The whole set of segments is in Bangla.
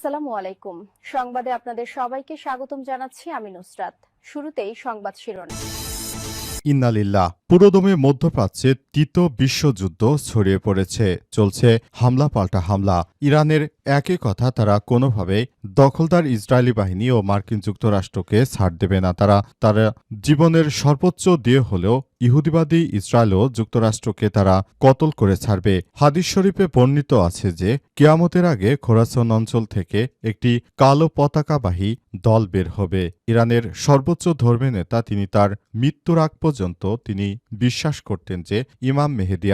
আসসালামু আলাইকুম। সংবাদে আপনাদের সবাইকে স্বাগতম জানাচ্ছি আমি নুসরাত। শুরুতেই সংবাদ শিরোনাম। ইন্না লিল্লাহ। পুরোদমে মধ্যপ্রাচ্যে তৃতীয় বিশ্বযুদ্ধ ছড়িয়ে পড়েছে। চলছে হামলা পাল্টা হামলা। ইরানের একই কথা, তারা কোনোভাবেই দখলদার ইসরায়েলি বাহিনী ও মার্কিন যুক্তরাষ্ট্রকে ছাড় দেবে না। তারা জীবনের সর্বোচ্চ দিয়ে হলেও ইহুদিবাদী ইসরায়েল ও যুক্তরাষ্ট্রকে তারা কতল করে ছাড়বে। হাদিস শরীফে বর্ণিত আছে যে কিয়ামতের আগে খোরাসন অঞ্চল থেকে একটি কালো পতাকাবাহী দল বের হবে। ইরানের সর্বোচ্চ ধর্মীয় নেতা, তিনি তার মৃত্যুর আগ পর্যন্ত তিনি বিশ্বাস করতেন যে ইমাম মেহেদী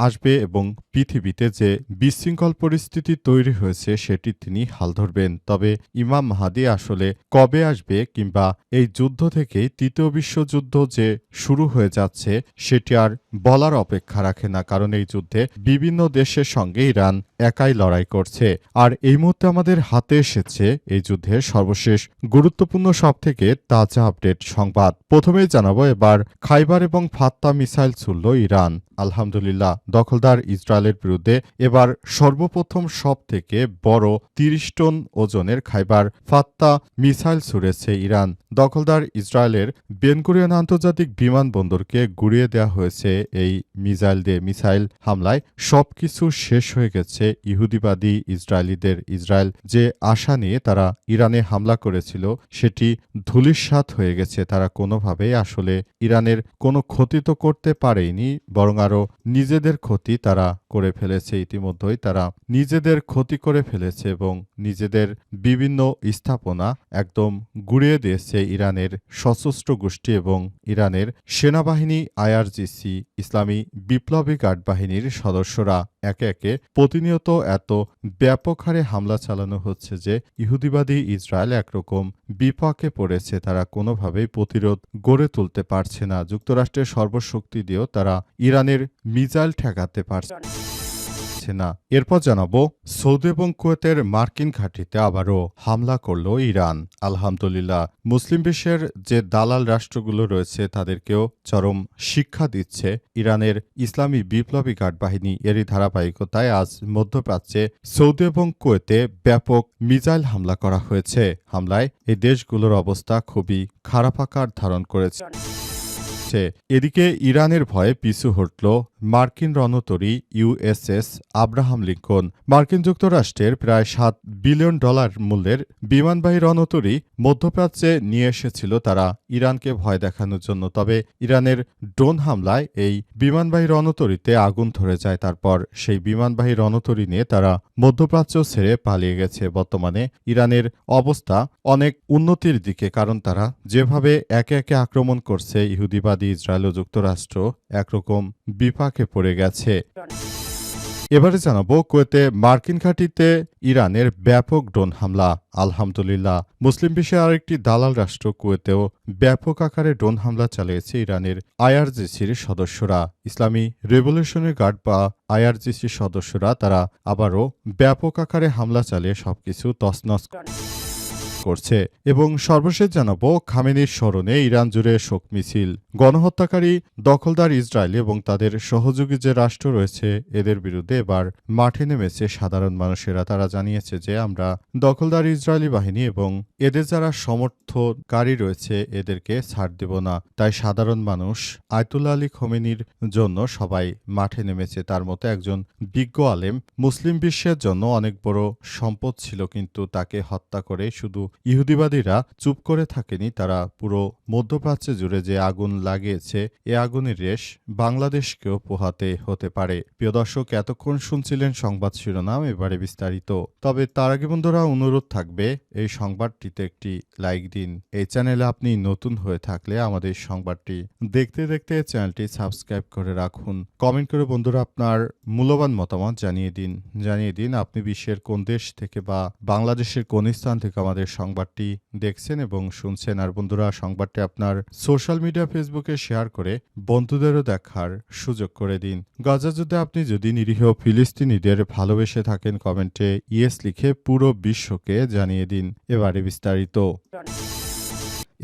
আসবে এবং পৃথিবীতে যে বিশৃঙ্খল পরিস্থিতি তৈরি হয়েছে সেটি তিনি হাল ধরবেন। তবে ইমাম মাহদী আসলে কবে আসবে কিংবা এই যুদ্ধ থেকেই তৃতীয় বিশ্বযুদ্ধ যে শুরু হয়ে যাচ্ছে সেটি আর বলার অপেক্ষা রাখে না, কারণ এই যুদ্ধে বিভিন্ন দেশের সঙ্গে ইরান একাই লড়াই করছে। আর এই মুহূর্তে আমাদের হাতে এসেছে এই যুদ্ধের সর্বশেষ গুরুত্বপূর্ণ সবথেকে তাজা আপডেট সংবাদ। প্রথমেই জানাবো, এবার খাইবার এবং ফাত্তা মিসাইল ছুড়ল ইরান। আলহামদুলিল্লাহ, দখলদার ইসরায়েলের বিরুদ্ধে এবার সর্বপ্রথম সব থেকে বড় ৩০ টন ওজনের খাইবার ফাত্তা মিসাইল ছুড়েছে ইরান। দখলদার ইসরায়েলের বেনগুরিয়ন আন্তর্জাতিক বিমানবন্দরকে গুড়িয়ে দেওয়া হয়েছে এই মিসাইল হামলায়। সবকিছু শেষ হয়ে গেছে ইহুদিবাদী ইসরায়েলিদের। ইসরায়েল যে আশা নিয়ে তারা ইরানে হামলা করেছিল সেটি ধূলিসাৎ হয়ে গেছে। তারা কোনোভাবেই আসলে ইরানের কোনো ক্ষতি তো করতে পারেনি, বরং আরও নিজেদের ক্ষতি তারা করে ফেলেছে। ইতিমধ্যেই তারা নিজেদের ক্ষতি করে ফেলেছে এবং নিজেদের বিভিন্ন স্থাপনা একদম গুড়িয়ে দিয়েছে ইরানের সশস্ত্র গোষ্ঠী এবং ইরানের সেনাবাহিনী, আইআরজিসি, ইসলামী বিপ্লবী গার্ড বাহিনীর সদস্যরা। একে একে প্রতিনিয়ত এত ব্যাপক হারে হামলা চালানো হচ্ছে যে ইহুদিবাদী ইসরায়েল একরকম বিপাকে পড়েছে। তারা কোনোভাবেই প্রতিরোধ গড়ে তুলতে পারছে না। যুক্তরাষ্ট্রের সর্বশক্তি দিয়েও তারা ইরানের মিসাইল ঠেকাতে পারছে না। এরপর জানাবো, সৌদি এবং কুয়েতের মার্কিন ঘাঁটিতে আবারও হামলা করল ইরান। আলহামদুলিল্লাহ, মুসলিম বিশ্বের যে দালাল রাষ্ট্রগুলো রয়েছে তাদেরকেও চরম শিক্ষা দিচ্ছে ইরানের ইসলামী বিপ্লবী গার্ড বাহিনী। এরই ধারাবাহিকতায় আজ মধ্যপ্রাচ্যে সৌদি এবং কুয়েতে ব্যাপক মিসাইল হামলা করা হয়েছে। হামলায় এই দেশগুলোর অবস্থা খুবই খারাপ আকার ধারণ করেছে। এদিকে ইরানের ভয়ে পিছু হটল মার্কিন রণতরী ইউএসএস আব্রাহাম লিঙ্কন। মার্কিন যুক্তরাষ্ট্রের প্রায় $7 বিলিয়ন মূল্যের বিমানবাহী রণতরী মধ্যপ্রাচ্যে নিয়ে এসেছিল তারা ইরানকে ভয় দেখানোর জন্য। তবে ইরানের ড্রোন হামলায় এই বিমানবাহী রণতরীতে আগুন ধরে যায়। তারপর সেই বিমানবাহী রণতরী নিয়ে তারা মধ্যপ্রাচ্য ছেড়ে পালিয়ে গেছে। বর্তমানে ইরানের অবস্থা অনেক উন্নতির দিকে, কারণ তারা যেভাবে একে একে আক্রমণ করছে ইহুদিবাদী ইসরায়েল ও যুক্তরাষ্ট্র একরকম বিপাকে পড়ে গেছে। এবারে জানাবো, কুয়েতে মার্কিন ঘাঁটিতে ইরানের ব্যাপক ড্রোন হামলা। আলহামদুলিল্লাহ, মুসলিম বিশ্বের আরেকটি দালাল রাষ্ট্র কুয়েতেও ব্যাপক আকারে ড্রোন হামলা চালিয়েছে ইরানের আইআরজিসির সদস্যরা। ইসলামী রেভলিউশনারি গার্ড বা আইআরজিসির সদস্যরা তারা আবারও ব্যাপক আকারে হামলা চালিয়ে সবকিছু তছনছ করছে। এবং সর্বশেষ জানাবো, খামেনির স্মরণে ইরান জুড়ে শোক মিছিল। গণহত্যাকারী দখলদার ইসরায়েল এবং তাদের সহযোগী যে রাষ্ট্র রয়েছে এদের বিরুদ্ধে এবার মাঠে নেমেছে সাধারণ মানুষেরা। তারা জানিয়েছে যে আমরা দখলদার ইসরায়েলি বাহিনী এবং এদের যারা সমর্থনকারী রয়েছে এদেরকে ছাড় দেব না। তাই সাধারণ মানুষ আয়তুল্লাহ আলী খোমেনির জন্য সবাই মাঠে নেমেছে। তার মতো একজন বিজ্ঞ আলেম, মুসলিম বিশ্বের জন্য অনেক বড় সম্পদ ছিল, কিন্তু তাকে হত্যা করে শুধু ইহুদিবাদীরা চুপ করে থাকেনি। তারা পুরো মধ্যপ্রাচ্যে জুড়ে যে আগুন লাগিয়েছে এ আগুনের রেশ বাংলাদেশকেও পোহাতে হতে পারে। প্রিয় দর্শক, এতক্ষণ শুনছিলেন সংবাদ শিরোনাম, এবারে বিস্তারিত। তবে তার আগে বন্ধুরা অনুরোধ থাকবে এই সংবাদটিতে একটি লাইক দিন। এই চ্যানেলে আপনি নতুন হয়ে থাকলে আমাদের সংবাদটি দেখতে দেখতে চ্যানেলটি সাবস্ক্রাইব করে রাখুন। কমেন্ট করে বন্ধুরা আপনার মূল্যবান মতামত জানিয়ে দিন আপনি বিশ্বের কোন দেশ থেকে বা বাংলাদেশের কোন স্থান থেকে আমাদের সংবাদটি দেখছেন এবং শুনছেন। আর বন্ধুরা, সংবাদটি আপনার সোশ্যাল মিডিয়া ফেসবুকে শেয়ার করে বন্ধুদেরও দেখার সুযোগ করে দিন। গাজা যুদ্ধে আপনি যদি নিরীহ ফিলিস্তিনিদের ভালোবেসে থাকেন, কমেন্টে ইয়েস লিখে পুরো বিশ্বকে জানিয়ে দিন। এবারে বিস্তারিত।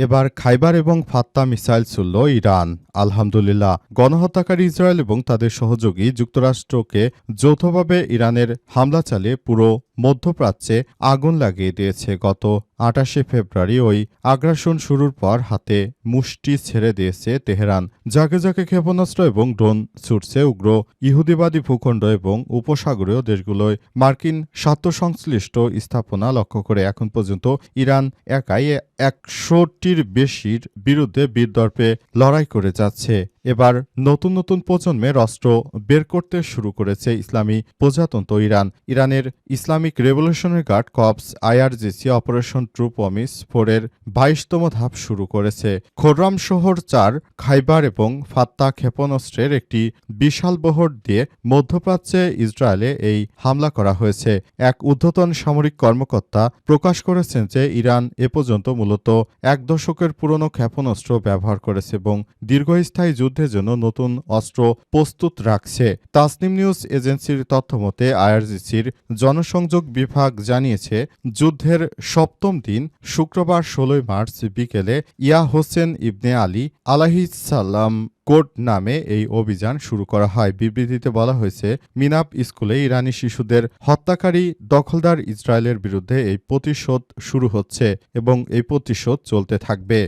এবার খাইবার এবং ফাত্তা মিসাইল ছুড়ল ইরান। আলহামদুলিল্লাহ, গণহত্যাকারী ইসরায়েল এবং তাদের সহযোগী যুক্তরাষ্ট্রকে যৌথভাবে ইরানের হামলা চালিয়ে পুরো মধ্যপ্রাচ্যে আগুন লাগিয়ে দিয়েছে। গত ২৮শে ফেব্রুয়ারি ওই আগ্রাসন শুরুর পর হাতে মুষ্টি ছেড়ে দিয়েছে তেহরান। জাগে জাগে ক্ষেপণাস্ত্র এবং ড্রোন ছুটছে উগ্র ইহুদিবাদী ভূখণ্ড এবং উপসাগরীয় দেশগুলোয় মার্কিন স্বার্থসংশ্লিষ্ট স্থাপনা লক্ষ্য করে। এখন পর্যন্ত ইরান একাই ১০০টির বেশির বিরুদ্ধে বিদ্বর্পে লড়াই করে যাচ্ছে। এবার নতুন নতুন প্রজন্মের অস্ত্র বের করতে শুরু করেছে ইসলামী প্রজাতন্ত্র ইরান। ইরানের Islamic revolutionary guard corps IRGC operation true promise 4-এর ২২তম ধাপ শুরু করেছে। খোররাম শহর ৪, খাইবার এবং ফাত্তা ক্ষেপণাস্ত্রের একটি বিশাল বহর দিয়ে মধ্যপ্রাচ্যে ইসরায়েলে এই হামলা করা হয়েছে। এক ঊর্ধ্বতন সামরিক কর্মকর্তা প্রকাশ করেছেন যে ইরান এ পর্যন্ত মূলত ১ দশকের পুরনো ক্ষেপণাস্ত্র ব্যবহার করেছে এবং দীর্ঘস্থায়ী যুদ্ধের জন্য নতুন অস্ত্র প্রস্তুত রাখছে। তাসনিম নিউজ এজেন্সির তথ্যমতে আইআরজিসির জনসংযোগ বিভাগ জানিয়েছে, যুদ্ধের সপ্তম দিন শুক্রবার ১৬ মার্চ বিকেলে ইয়া হোসেন ইবনে আলী আলাইহিসসালাম কোড নামে এই অভিযান শুরু করা হয়। বিবৃতিতে বলা হয়েছে, মিনাব স্কুলে ইরানি শিশুদের হত্যাকারী দখলদার ইসরায়েলের বিরুদ্ধে এই প্রতিশোধ শুরু হচ্ছে এবং এই প্রতিশোধ চলতে থাকবে।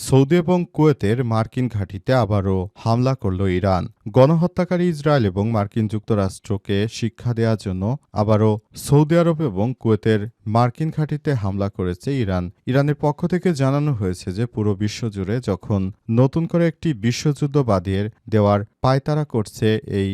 সৌদি এবং কুয়েতের মার্কিন ঘাঁটিতে আবারও হামলা করল ইরান। গণহত্যাকারী ইসরায়েল এবং মার্কিন যুক্তরাষ্ট্রকে শিক্ষা দেওয়ার জন্য আবারও সৌদি আরব এবং কুয়েতের মার্কিন ঘাঁটিতে হামলা করেছে ইরান। ইরানের পক্ষ থেকে জানানো হয়েছে যে পুরো বিশ্বজুড়ে যখন নতুন করে একটি বিশ্বযুদ্ধ বাঁধিয়ে দেওয়ার পায়তারা করছে এই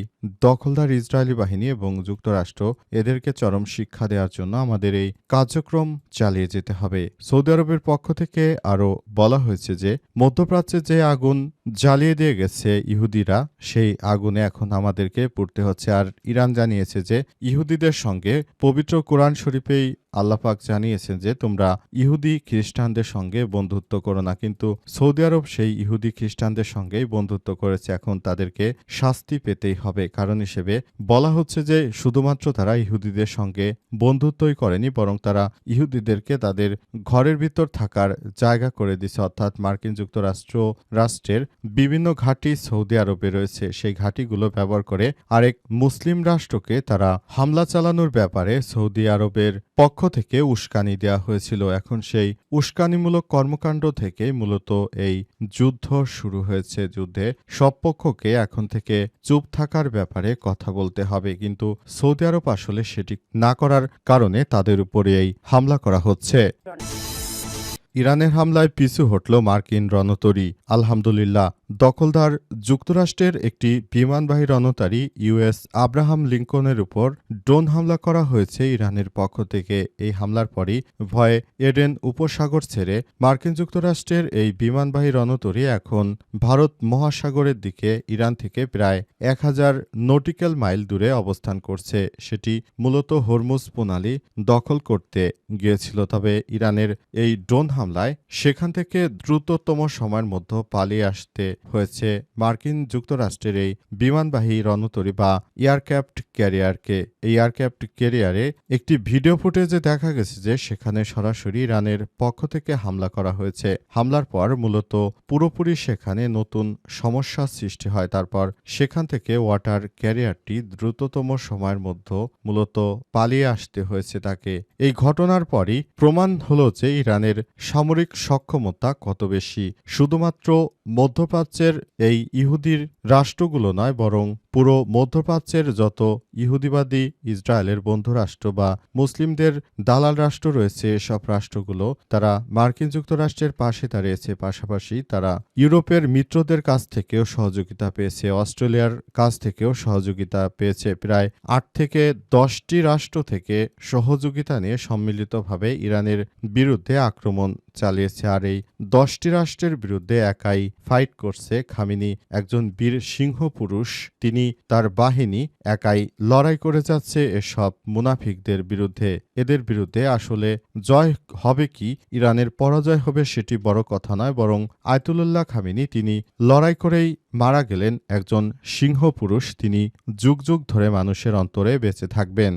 দখলদার ইসরায়েলি বাহিনী এবং যুক্তরাষ্ট্র, এদেরকে চরম শিক্ষা দেওয়ার জন্য আমাদের এই কার্যক্রম চালিয়ে যেতে হবে। সৌদি আরবের পক্ষ থেকে আরও বলা হয়েছে যে মধ্যপ্রাচ্যে যে আগুন জ্বালিয়ে দিয়ে গেছে ইহুদিরা, সেই আগুনে এখন আমাদেরকে পড়তে হচ্ছে। আর ইরান জানিয়েছে যে ইহুদিদের সঙ্গে পবিত্র কোরআন শরীফেই আল্লাহ পাক জানিয়েছেন যে তোমরা ইহুদি খ্রিস্টানদের সঙ্গে বন্ধুত্ব করো না, কিন্তু সৌদি আরব সেই ইহুদি খ্রিস্টানদের সঙ্গেই বন্ধুত্ব করেছে। এখন তাদেরকে শাস্তি পেতেই হবে। কারণ হিসেবে বলা হচ্ছে যে শুধুমাত্র তারা ইহুদিদের সঙ্গে বন্ধুত্বই করেনি, বরং তারা ইহুদিদেরকে তাদের ঘরের ভিতর থাকার জায়গা করে দিছে। অর্থাৎ মার্কিন রাষ্ট্রের বিভিন্ন ঘাঁটি সৌদি আরবে রয়েছে, সেই ঘাঁটিগুলো ব্যবহার করে আরেক মুসলিম রাষ্ট্রকে তারা হামলা চালানোর ব্যাপারে সৌদি আরবের পক্ষ থেকে উস্কানি দেওয়া হয়েছিল। এখন সেই উস্কানিমূলক কর্মকাণ্ড থেকে মূলত এই যুদ্ধ শুরু হয়েছে। যুদ্ধে সব পক্ষকে এখন থেকে চুপ থাকার ব্যাপারে কথা বলতে হবে, কিন্তু সৌদি আরব আসলে সেটি না করার কারণে তাদের উপরে এই হামলা করা হচ্ছে। ইরানের হামলায় পিছু হটল মার্কিন রণতরী। আলহামদুলিল্লাহ, দখলদার যুক্তরাষ্ট্রের একটি বিমানবাহী রণতরী ইউএস আব্রাহাম লিঙ্কনের উপর ড্রোন হামলা করা হয়েছে ইরানের পক্ষ থেকে। এই হামলার পরই ভয়ে এডেন উপসাগর ছেড়ে মার্কিন যুক্তরাষ্ট্রের এই বিমানবাহী রণতরী এখন ভারত মহাসাগরের দিকে ইরান থেকে প্রায় ১,০০০ নটিক্যাল মাইল দূরে অবস্থান করছে। সেটি মূলত হরমুজ প্রণালী দখল করতে গিয়েছিল। তবে ইরানের এই ড্রোন হামলায় সেখান থেকে দ্রুততম সময়ের মধ্যে পালিয়ে আসতে হয়েছে মার্কিন যুক্তরাষ্ট্রের এই বিমানবাহী রণতরী বা এয়ারক্রাফট ক্যারিয়ারকে। এই এয়ারক্রাফট ক্যারিয়ারে একটি ভিডিও ফুটেজে দেখা গেছে যে সেখানে সরাসরি ইরানের পক্ষ থেকে হামলা করা হয়েছে। হামলার পর মূলত পুরোপুরি সেখানে নতুন সমস্যার সৃষ্টি হয়। তারপর সেখান থেকে ওয়াটার ক্যারিয়ারটি দ্রুততম সময়ের মধ্যে মূলত পালিয়ে আসতে হয়েছে তাকে। এই ঘটনার পরই প্রমাণ হলো যে ইরানের সামরিক সক্ষমতা কত বেশি। শুধুমাত্র মধ্যপ্রাচ্যের এই ইহুদির রাষ্ট্রগুলো নয়, বরং পুরো মধ্যপ্রাচ্যের যত ইহুদিবাদী ইসরায়েলের বন্ধু রাষ্ট্র বা মুসলিমদের দালাল রাষ্ট্র রয়েছে, এসব রাষ্ট্রগুলো তারা মার্কিন যুক্তরাষ্ট্রের পাশে দাঁড়িয়েছে। পাশাপাশি তারা ইউরোপের মিত্রদের কাছ থেকেও সহযোগিতা পেয়েছে, অস্ট্রেলিয়ার কাছ থেকেও সহযোগিতা পেয়েছে। প্রায় ৮ থেকে ১০টি রাষ্ট্র থেকে সহযোগিতা নিয়ে সম্মিলিতভাবে ইরানের বিরুদ্ধে আক্রমণ চালিয়েছে। আর এই 10টি রাষ্ট্রের বিরুদ্ধে একাই ফাইট করছে খামেনি, একজন বীর সিংহ পুরুষ। তিনি তার বাহিনী একাই লড়াই করে যাচ্ছে এসব মুনাফিকদের বিরুদ্ধে। এদের বিরুদ্ধে আসলে জয় হবে কি ইরানের পরাজয় হবে সেটি বড় কথা নয়, বরং আয়াতুল্লাহ খামেনি তিনি লড়াই করেই মারা গেলেন একজন সিংহ পুরুষ। তিনি যুগ যুগ ধরে মানুষের অন্তরে বেঁচে থাকবেন।